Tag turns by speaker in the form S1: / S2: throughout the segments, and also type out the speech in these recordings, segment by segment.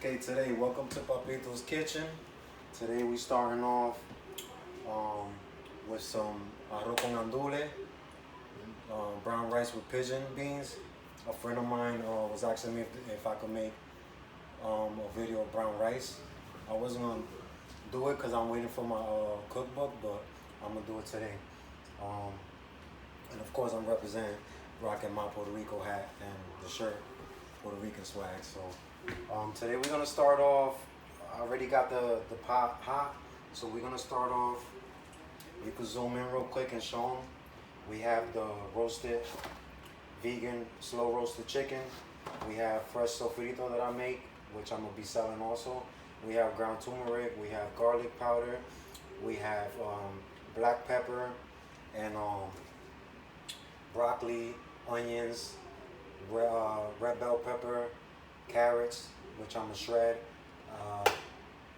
S1: Okay, today, welcome to Papito's Kitchen. Today we starting off with some arroz con gandules, brown rice with pigeon beans. A friend of mine was asking me if I could make a video of brown rice. I wasn't gonna do it because I'm waiting for my cookbook, but I'm gonna do it today. And of course, I'm rocking my Puerto Rico hat and the shirt, Puerto Rican swag. So today we're gonna start off. I already got the pot hot, so we're gonna start off. You can zoom in real quick and show them. We have the roasted, vegan, slow roasted chicken. We have fresh sofrito that I make, which I'm gonna be selling also. We have ground turmeric. We have garlic powder. We have black pepper and broccoli, onions, red bell pepper, carrots, which I'm gonna shred,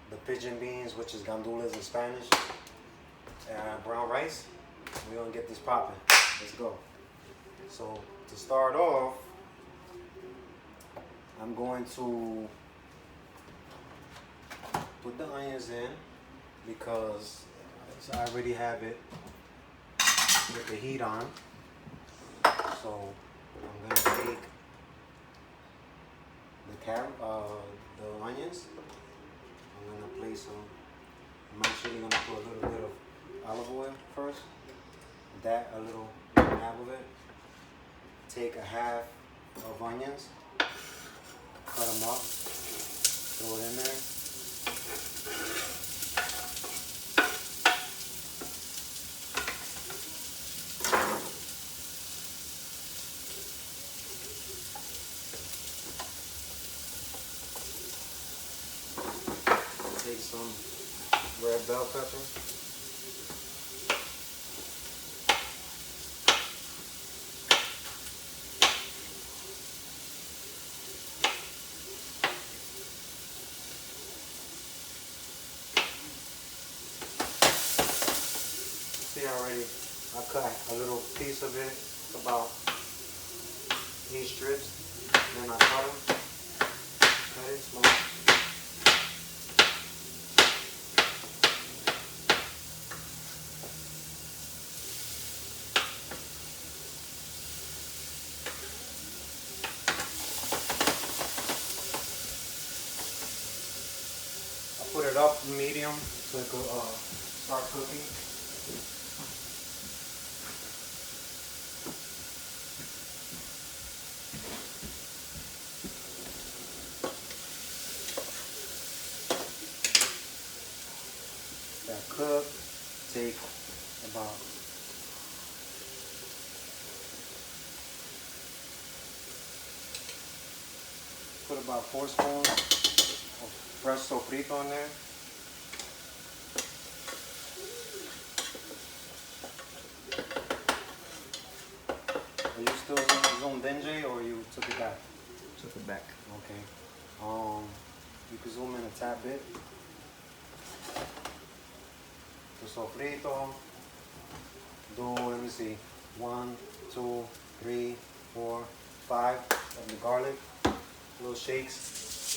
S1: the pigeon beans, which is gandules in Spanish, brown rice. We're gonna get this popping. Let's go. So to start off, I'm going to put the onions in because I already have it with the heat on. So I'm gonna take the onions. I'm gonna place some. I'm actually gonna put a little bit of olive oil first. A little half of it. Take a half of onions, cut them up, throw it in there. Take some red bell pepper. See already, I cut a little piece of it, about 8 strips. Then I cut them. Cut it small. Put it up medium so it could start cooking. That cook, take about put about 4 spoons of fresh sofrito in there. Are you still zoomed in, Jay, or you took it back?
S2: Took it back.
S1: Okay. You can zoom in a tad bit. The sofrito. Let me see. 1, 2, 3, 4, 5 of the garlic. Little shakes.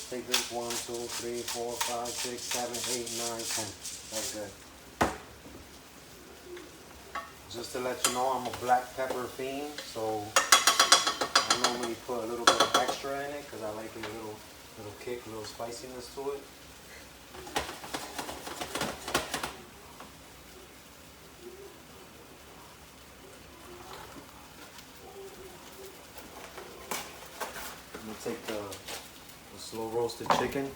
S1: Take this 1, 2, 3, 4, 5, 6, 7, 8, 9, 10. That's good. Just to let you know, I'm a black pepper fiend, so I normally put a little bit of extra in it because I like a little kick, a little spiciness to it. I'm gonna take the slow roasted chicken.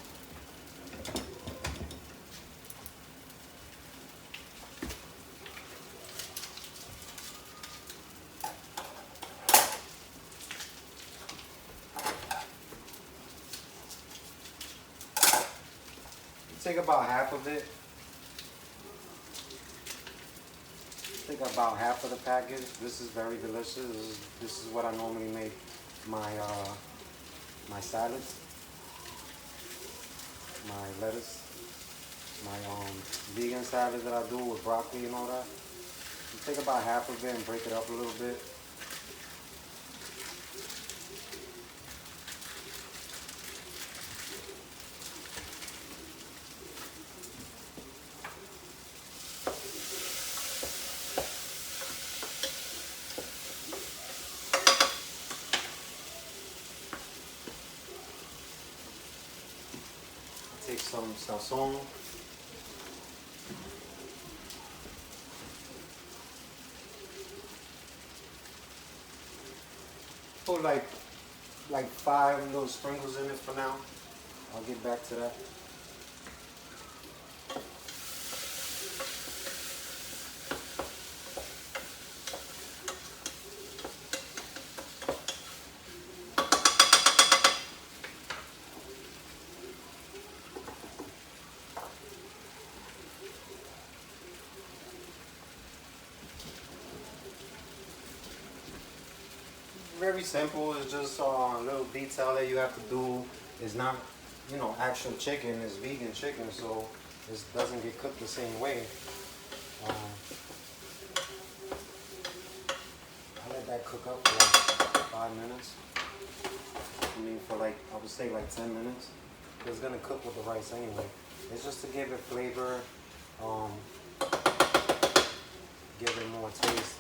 S1: Take about half of it. Take about half of the package. This is very delicious. This is what I normally make my my salads, my lettuce, my vegan salad that I do with broccoli and all that. You take about half of it and break it up a little bit. take some sazon. Put like 5 little sprinkles in it for now. I'll get back to that. Very simple. It's just a little detail that you have to do. It's not, you know, actual chicken. It's vegan chicken, so it doesn't get cooked the same way. I let that cook up for like 5 minutes. I mean, for like, I would say like 10 minutes. It's gonna cook with the rice anyway. It's just to give it flavor, give it more taste.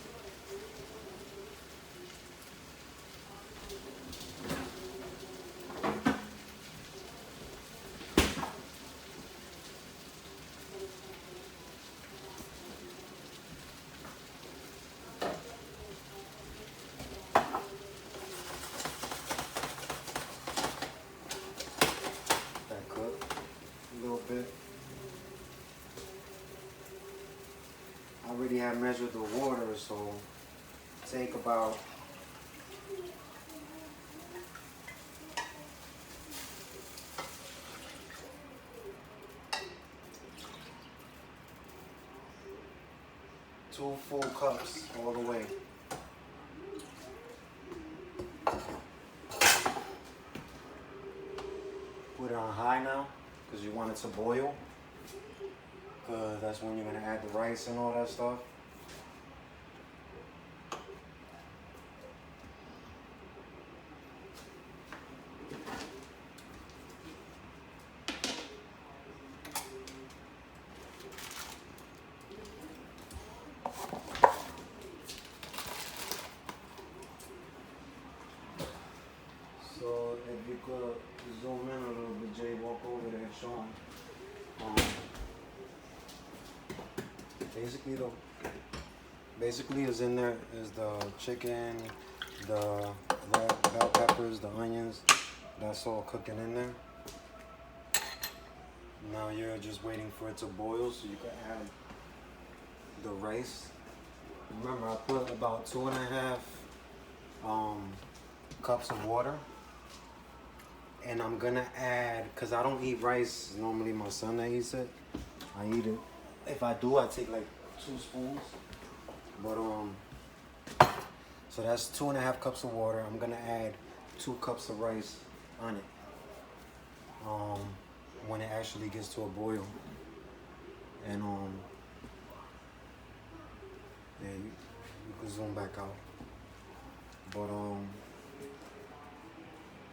S1: I already have measured the water, so take about two full cups all the way. Put it on high now, because you want it to boil. Because that's when you're going to add the rice and all that stuff. So if you could zoom in a little bit, Jay, walk over there, Sean. Basically is in there is the chicken, the red bell peppers, the onions. That's all cooking in there. Now you're just waiting for it to boil so you can add the rice. Remember, I put about 2.5 cups of water. And I'm gonna add, cause I don't eat rice, normally my son that eats it. I eat it. If I do, I take like 2 spoons. But so that's 2.5 cups of water. I'm gonna add 2 cups of rice on it. When it actually gets to a boil. And yeah, you can zoom back out. But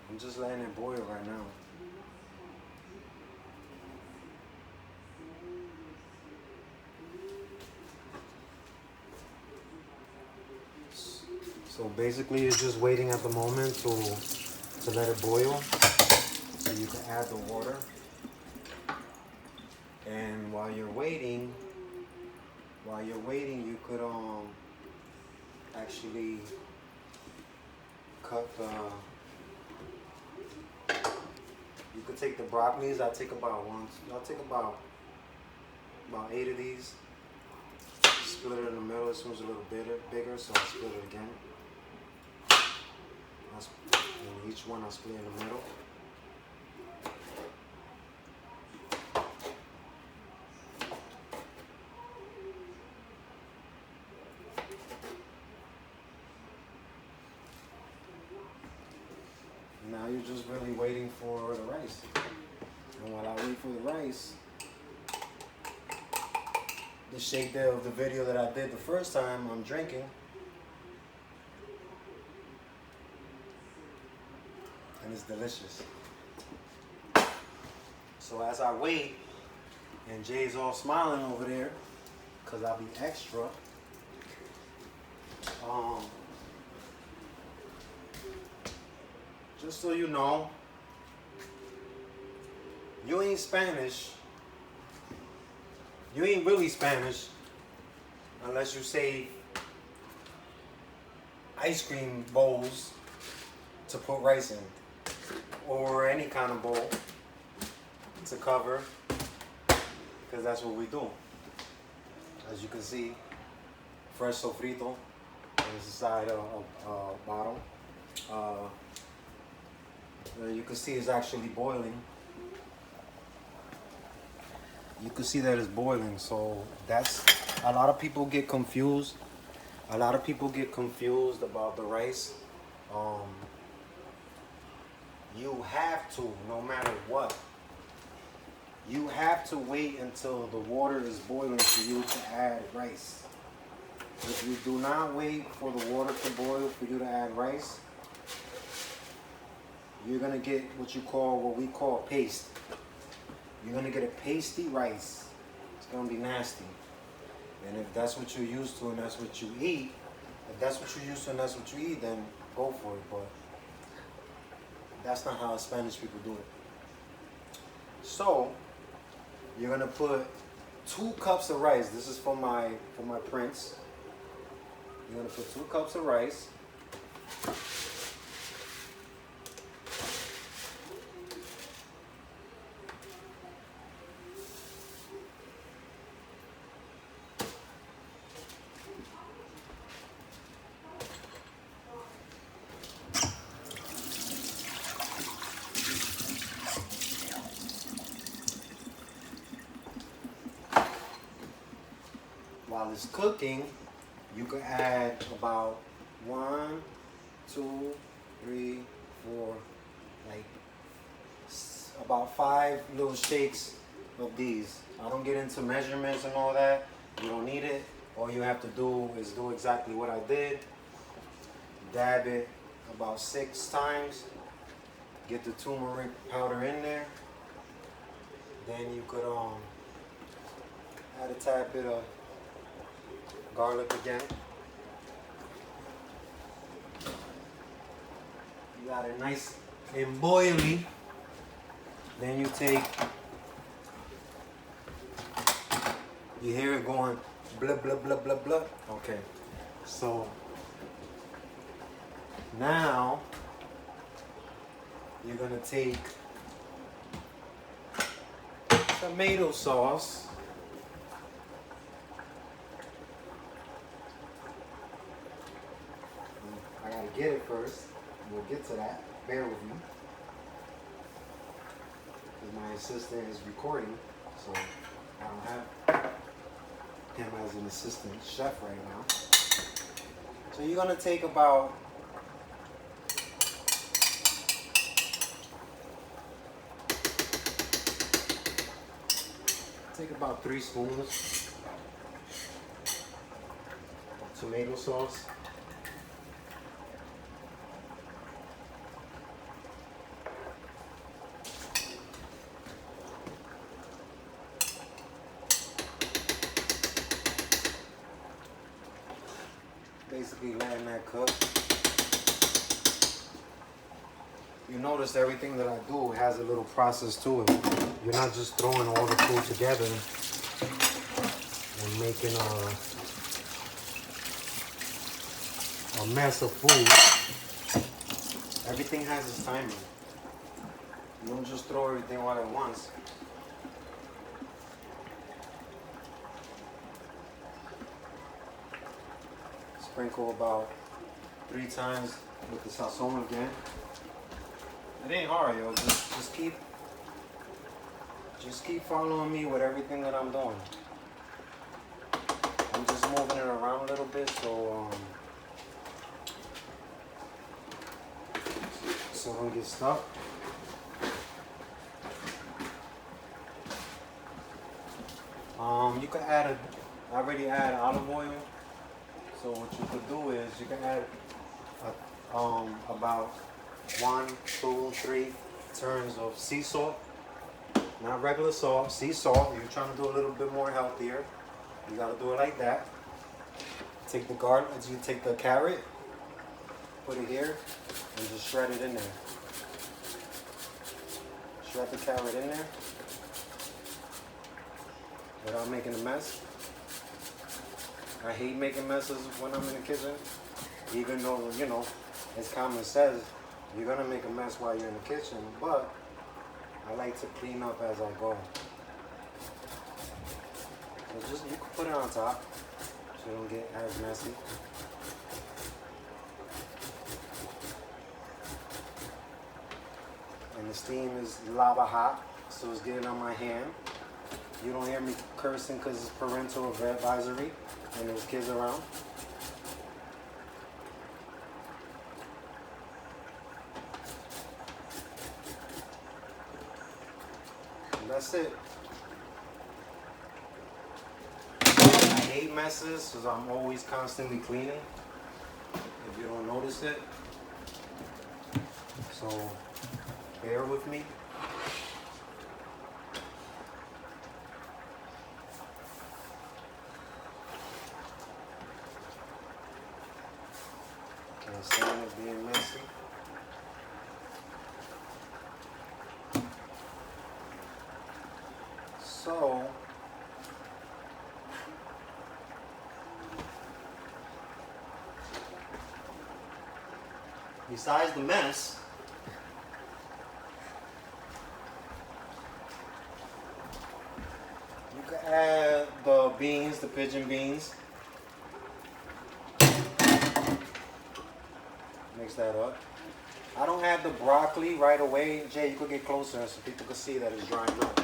S1: I'm just letting it boil right now. So basically it's just waiting at the moment to let it boil. So you can add the water. And while you're waiting, you could actually cut the, you could take the broccolis. I'll take about 8 of these. Split it in the middle. This one's a little bigger, so I'll split it again. And each one I'll split in the middle. Now you're just really waiting for the rice. And while I wait for the rice, the shape there of the video that I did the first time, I'm drinking. And it's delicious. So as I wait, and Jay's all smiling over there, because I'll be extra, just so you know, you ain't Spanish. You ain't really Spanish unless you say ice cream bowls to put rice in, or any kind of bowl to cover, because that's what we do. As you can see, fresh sofrito inside a bottle. You can see it's actually boiling. You can see that it's boiling, so that's, a lot of people get confused. A lot of people get confused about the rice. You have to, no matter what, you have to wait until the water is boiling for you to add rice. If you do not wait for the water to boil for you to add rice, you're gonna get what we call paste. You're gonna get a pasty rice. It's gonna be nasty. And if that's what you're used to and that's what you eat, then go for it. But that's not how Spanish people do it. So you're gonna put 2 cups of rice. This is for my prints. You're gonna put 2 cups of rice. While it's cooking, you can add about 1, 2, 3, 4, like about 5 little shakes of these. I don't get into measurements and all that. You don't need it. All you have to do is do exactly what I did. Dab it about 6 times. Get the turmeric powder in there. Then you could add a tad bit of garlic again. You got it nice and boily. Then you hear it going blah blah blah blah blah. Okay, so now you're gonna take tomato sauce. I gotta get it first. We'll get to that. Bear with me. Because my assistant is recording, so I don't have him as an assistant chef right now. So you're gonna take about about 3 spoons of tomato sauce. Basically letting that cook. You notice everything that I do has a little process to it. You're not just throwing all the food together and making a mess of food. Everything has its timing. You don't just throw everything all at once. Sprinkle about 3 times with the sazon again. It ain't hard, yo. Just keep following me with everything that I'm doing. I'm just moving it around a little bit so I don't get stuck. You can add I already add olive oil. So what you could do is you can add about 1, 2, 3 turns of sea salt. Not regular salt, sea salt. If you're trying to do a little bit more healthier, you gotta do it like that. Take the garlic, you take the carrot, put it here, and just shred it in there. Drop the carrot in there without making a mess. I hate making messes when I'm in the kitchen, even though, you know, as common says, you're gonna make a mess while you're in the kitchen, but I like to clean up as I go. So just, you can put it on top so you don't get as messy. And the steam is lava hot, so it's getting on my hand. You don't hear me cursing because it's parental advisory and there's kids around. And that's it. I hate messes because I'm always constantly cleaning, if you don't notice it. So bear with me. Can't stand it being messy. So besides the mess, you can add the beans, the pigeon beans. Mix that up. I don't add the broccoli right away. Jay, you could get closer so people can see that it's drying up.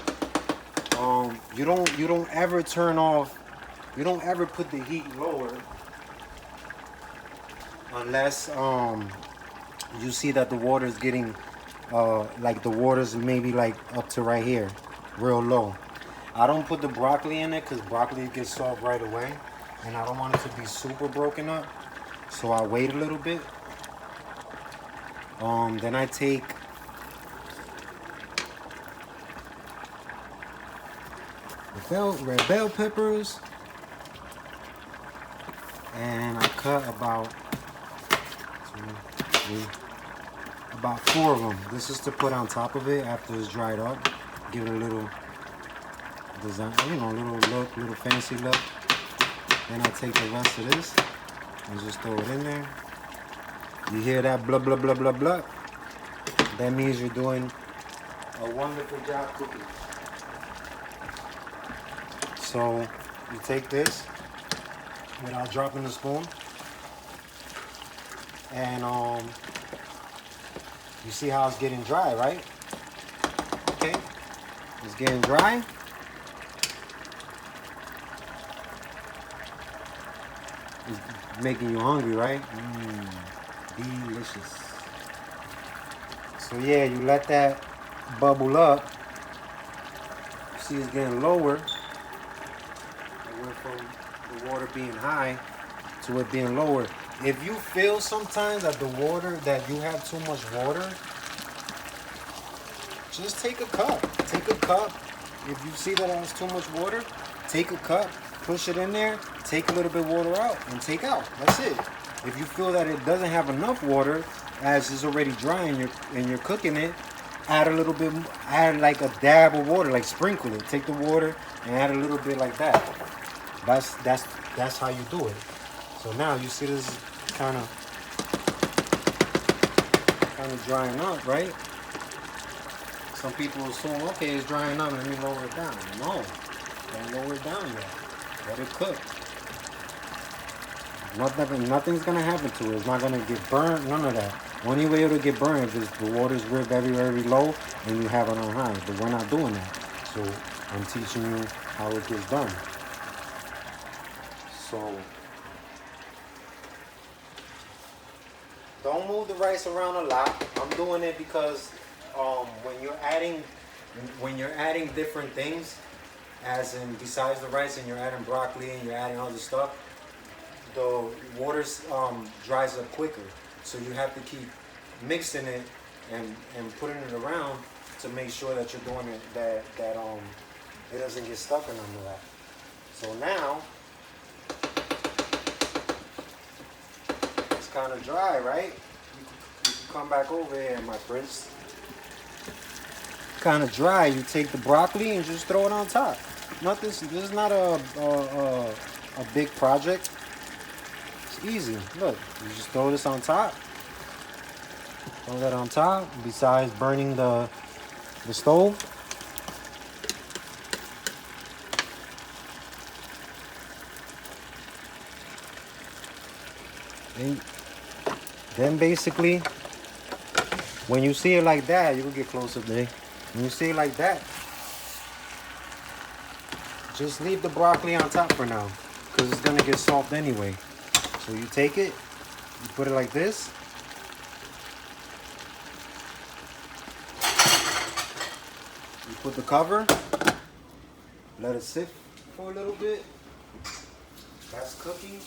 S1: You don't ever turn off. You don't ever put the heat lower unless you see that the water is getting like the water's maybe like up to right here, real low. I don't put the broccoli in it because broccoli gets soft right away, and I don't want it to be super broken up. So I wait a little bit. Then I take the red bell peppers and I cut about 4 of them. This is to put on top of it after it's dried up. Give it a little design, you know, little look, little fancy look. Then I take the rest of this and just throw it in there. You hear that blah, blah, blah, blah, blah? That means you're doing a wonderful job cooking. So you take this without dropping the spoon. And you see how it's getting dry, right? Okay, it's getting dry. It's making you hungry, right? Delicious. So yeah, you let that bubble up. You see it's getting lower. It went from the water being high to it being lower. If you feel sometimes that that you have too much water, just take a cup. Take a cup. If you see that there's too much water, take a cup, push it in there, take a little bit of water out, and take out. That's it. If you feel that it doesn't have enough water, as it's already dry and you're cooking it, add a little bit, add like a dab of water, like sprinkle it. Take the water and add a little bit like that. That's how you do it. So now you see this kind of drying up, right? Some people assume, okay, it's drying up, let me lower it down. No, don't lower it down yet. Let it cook. Nothing's gonna happen to it. It's not gonna get burnt, none of that. Only way it'll get burned is the water's very, very low and you have it on high. But we're not doing that. So I'm teaching you how it gets done. So don't move the rice around a lot. I'm doing it because when you're adding different things, as in besides the rice, and you're adding broccoli and you're adding other stuff, the water dries up quicker. So you have to keep mixing it and putting it around to make sure that you're doing it that it doesn't get stuck in under that. So now it's kind of dry, right? You can come back over here, my prince. kind of dry, you take the broccoli and just throw it on top. Nothing. This is not a big project. It's easy. Look, you just throw this on top. Throw that on top. Besides burning the stove. And then basically, when you see it like that, you can get closer, Jay. When you see it like that, just leave the broccoli on top for now, because it's gonna get soft anyway. So you take it, you put it like this. You put the cover, let it sit for a little bit. That's cooking.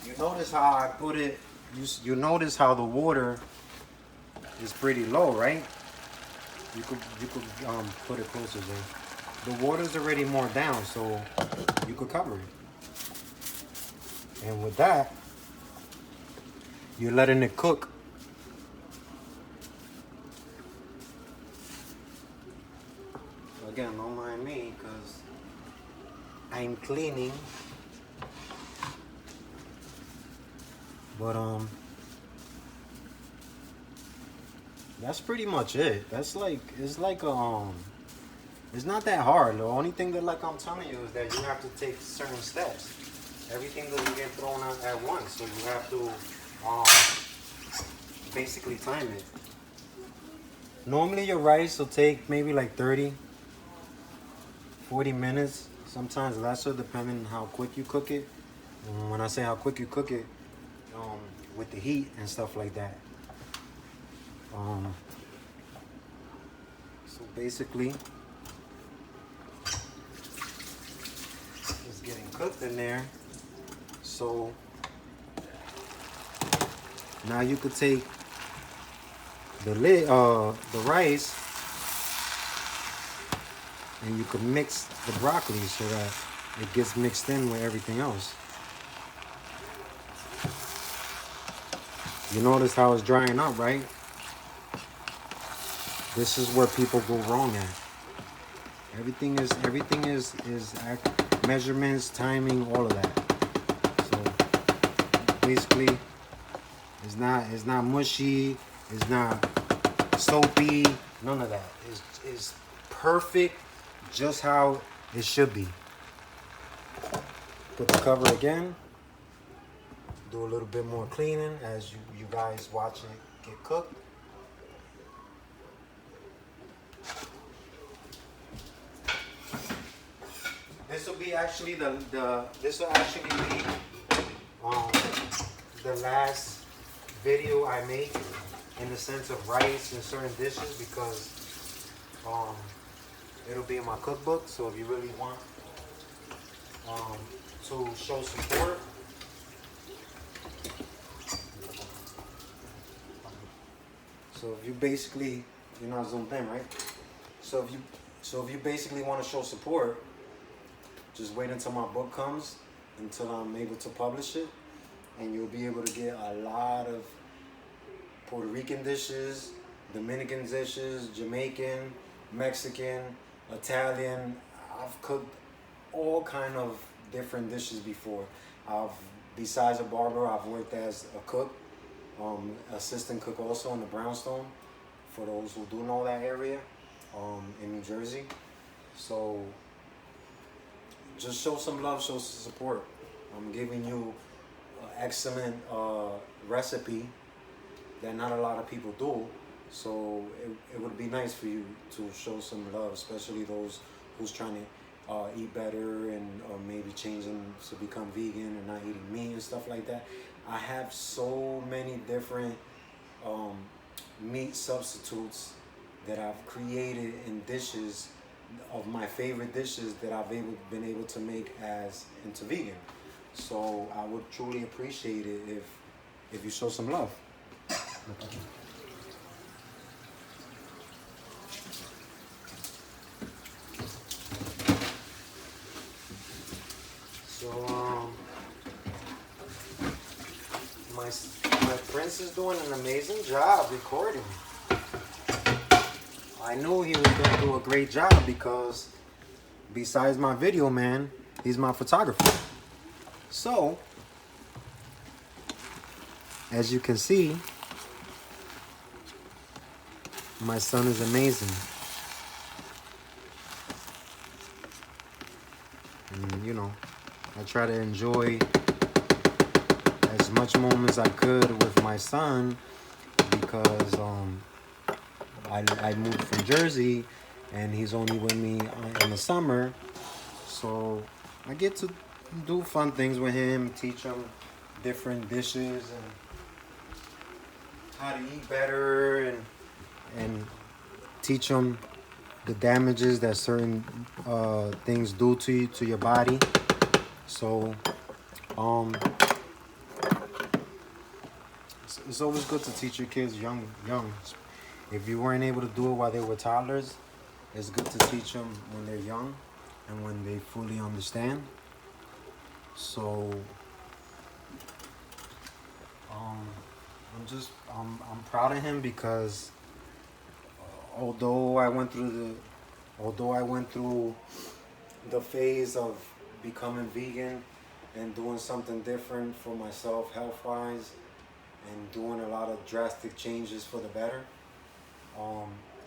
S1: You notice how I put it, you notice how the water is pretty low, right? You could put it closer there. The water's already more down, so you could cover it. And with that, you're letting it cook. Again, don't mind me, because I'm cleaning. But that's pretty much it. That's like, it's like it's not that hard. The only thing that, like I'm telling you, is that you have to take certain steps. Everything doesn't get thrown out at once, so you have to basically time it. Normally your rice will take maybe like 30, 40 minutes, sometimes lesser, depending on how quick you cook it. And when I say how quick you cook it, with the heat and stuff like that. So basically, it's getting cooked in there. So now you could take the rice, and you could mix the broccoli so that it gets mixed in with everything else. You notice how it's drying up, right? This is where people go wrong at. Everything is measurements, timing, all of that. So basically, it's not mushy, it's not soapy, none of that. It's perfect, just how it should be. Put the cover again. Do a little bit more cleaning as you guys watch it get cooked. This will be actually the last video I make in the sense of rice and certain dishes, because it'll be in my cookbook. So if you really want to show support, so if you basically, you're not zoomed in, right? So if you basically want to show support, just wait until my book comes, until I'm able to publish it, and you'll be able to get a lot of Puerto Rican dishes, Dominican dishes, Jamaican, Mexican, Italian. I've cooked all kind of different dishes before. Besides a barber, I've worked as a cook, assistant cook also in the Brownstone, for those who do know that area, in New Jersey. So just show some love, show some support. I'm giving you an excellent recipe that not a lot of people do. So it would be nice for you to show some love, especially those who's trying to eat better and or maybe changing to become vegan and not eating meat and stuff like that. I have so many different meat substitutes that I've created in dishes of my favorite dishes that I've been able to make as into vegan. So I would truly appreciate it if you show some love. So my prince is doing an amazing job recording. I knew he was gonna do a great job because besides my video man, he's my photographer. So, as you can see, my son is amazing. And, you know, I try to enjoy as much moments I could with my son because I moved from Jersey and he's only with me in the summer. So I get to do fun things with him, teach him different dishes and how to eat better and teach him the damages that certain things do to you, to your body. So it's always good to teach your kids young. If you weren't able to do it while they were toddlers, it's good to teach them when they're young and when they fully understand. So I'm proud of him because although I went through the phase of becoming vegan and doing something different for myself health-wise and doing a lot of drastic changes for the better,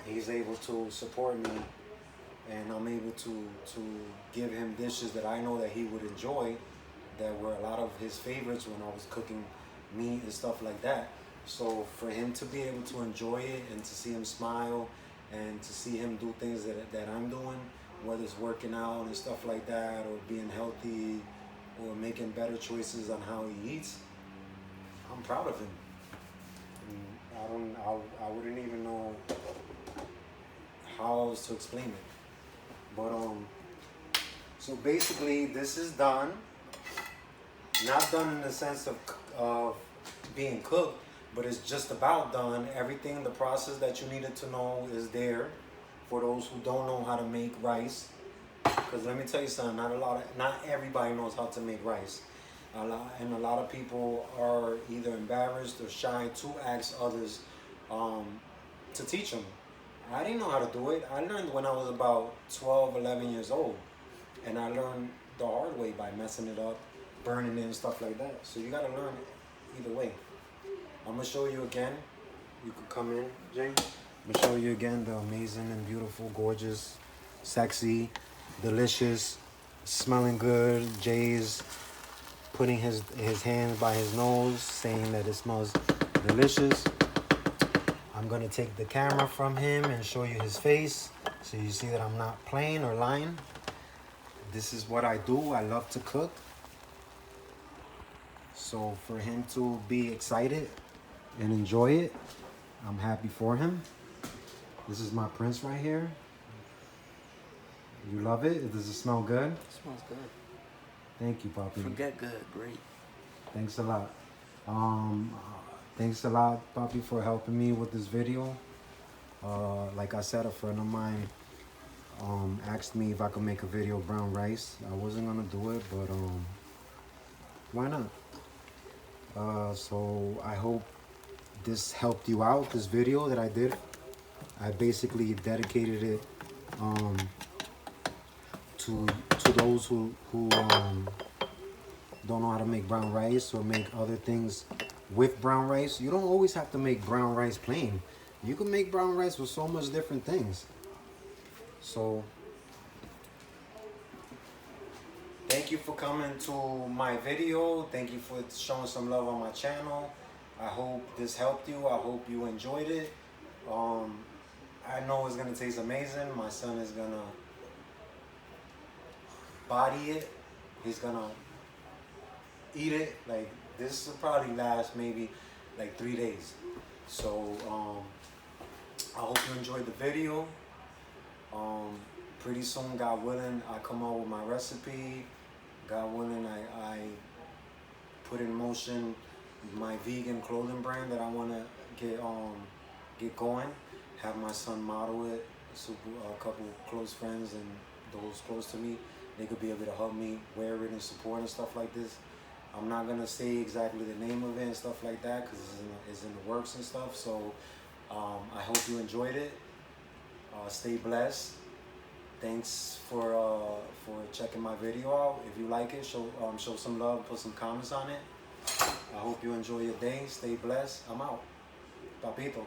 S1: he's able to support me and I'm able to give him dishes that I know that he would enjoy, that were a lot of his favorites when I was cooking meat and stuff like that. So for him to be able to enjoy it and to see him smile and to see him do things that I'm doing, whether it's working out and stuff like that or being healthy or making better choices on how he eats, I'm proud of him. And I wouldn't even know how else to explain it. But so basically this is done. Not done in the sense of being cooked, but it's just about done. Everything, the process that you needed to know is there for those who don't know how to make rice. Because let me tell you something, not everybody knows how to make rice. And a lot of people are either embarrassed or shy to ask others to teach them. I didn't know how to do it. I learned when I was about 12, 11 years old. And I learned the hard way by messing it up, burning it and stuff like that. So you gotta learn it either way. I'm gonna show you again. You could come in, Jay. I'm gonna show you again the amazing and beautiful, gorgeous, sexy, delicious, smelling good. Jay's putting his hands by his nose, saying that it smells delicious. I'm gonna take the camera from him and show you his face, so you see that I'm not playing or lying. This is what I do. I love to cook. So for him to be excited and enjoy it, I'm happy for him. This is my prince right here. You love it? Does it smell good?
S2: It smells good.
S1: Thank you, Papi.
S2: Forget good, great.
S1: Thanks a lot. Thanks a lot, Papi, for helping me with this video. Like I said, a friend of mine asked me if I could make a video of brown rice. I wasn't gonna do it, but why not? So I hope this helped you out, this video that I did. I basically dedicated it to those who don't know how to make brown rice or make other things with brown rice. You don't always have to make brown rice plain. You can make brown rice with so much different things. So thank you for coming to my video. Thank you for showing some love on my channel. I hope this helped you. I hope you enjoyed it. I know it's gonna taste amazing. My son is gonna body it. He's gonna eat it. Like, this will probably last maybe like 3 days. So I hope you enjoyed the video. Pretty soon, God willing, I come out with my recipe. God willing, I put in motion my vegan clothing brand that I want to get going. Have my son model it. So a couple close friends and those close to me, they could be able to help me wear it and support and stuff like this. I'm not gonna say exactly the name of it and stuff like that because it's in the works and stuff. So I hope you enjoyed it. Stay blessed. Thanks for checking my video out. If you like it, show some love, put some comments on it. I hope you enjoy your day. Stay blessed. I'm out. Papito.